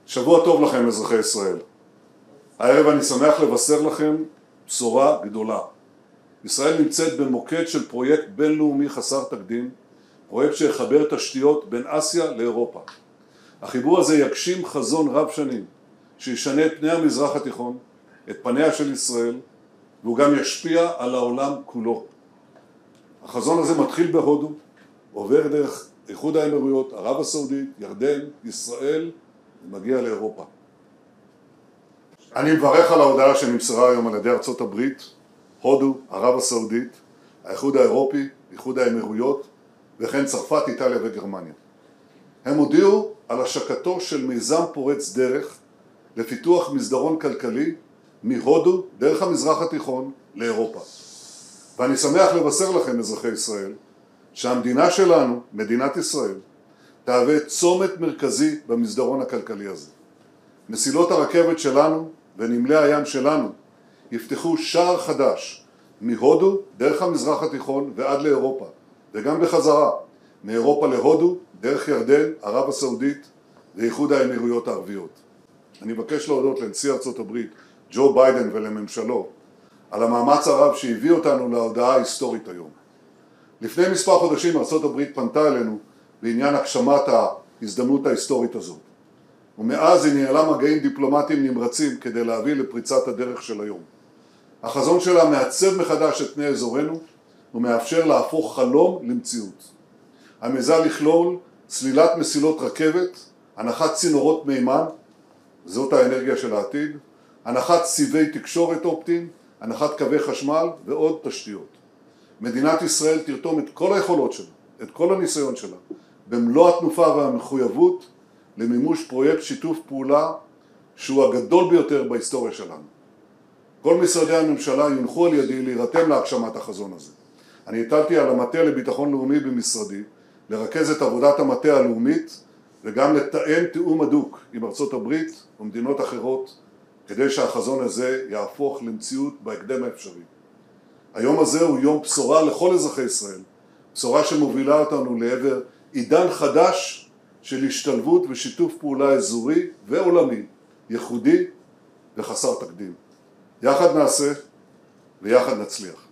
שבוע טוב לכם, אזרחי ישראל. הערב אני שמח לבשר לכם בשורה גדולה. ישראל נמצאת במוקד של פרויקט בינלאומי חסר תקדים, פרויקט שיחבר תשתיות בין אסיה לאירופה. החיבור הזה יגשים חזון רב שנים, שישנה את פני המזרח התיכון, את פניה של ישראל, והוא גם ישפיע על העולם כולו. החזון הזה מתחיל בהודו, עובר דרך איחוד האמירויות, ערב הסעודית, ירדן, ישראל, ומגיע לאירופה. אני מברך על ההודעה שנמסרה היום על ידי ארצות הברית, הודו, ערב הסעודית, האיחוד האירופי, איחוד האמירויות, וכן צרפת, איטליה וגרמניה. הם הודיעו על השקתו של מיזם פורץ דרך לפיתוח מסדרון כלכלי מהודו דרך המזרח התיכון לאירופה. ואני שמח לבשר לכם, אזרחי ישראל, שהמדינה שלנו, מדינת ישראל, תהווה צומת מרכזי במסדרון הכלכלי הזה. מסילות הרכבת שלנו ונמלי הים שלנו יפתחו שער חדש מהודו דרך המזרח התיכון ועד לאירופה, וגם בחזרה, מאירופה להודו, דרך ירדן, ערב הסעודית ואיחוד האמירויות הערביות. אני מבקש להודות לנשיא ארצות הברית, ג'ו ביידן, ולממשלו, על המאמץ הרב שהביא אותנו להודעה ההיסטורית היום. לפני מספר חודשים ארצות הברית פנתה אלינו בעניין הגשמת ההזדמנות ההיסטורית הזאת. ומאז היא ניהלה מגעים דיפלומטיים נמרצים כדי להביא לפריצת הדרך של היום. החזון שלה מעצב מחדש את פני אזורנו ומאפשר להפוך חלום למציאות. המיזם לכלול סלילת מסילות רכבת, הנחת צינורות מימן, זאת האנרגיה של העתיד, הנחת סיבי תקשורת אופטיים, הנחת קווי חשמל ועוד תשתיות. מדינת ישראל תרתום את כל היכולות שלה, את כל הניסיון שלה, במלוא התנופה והמחויבות למימוש פרויקט שיתוף פעולה שהוא הגדול ביותר בהיסטוריה שלנו. כל משרדי הממשלה יונחו על ידי להירתם להגשמת החזון הזה. אני הטלתי על המטה לביטחון לאומי במשרדי לרכז את עבודת המטה הלאומית וגם לתאם תיאום הדוק עם ארצות הברית ומדינות אחרות כדי שהחזון הזה יהפוך למציאות בהקדם האפשרי. היום הזה הוא יום בשורה לכל אזרחי ישראל, בשורה שמובילה אותנו לעבר עידן חדש של השתלבות ושיתוף פעולה אזורי ועולמי, ייחודי וחסר תקדים. יחד נעשה ויחד נצליח.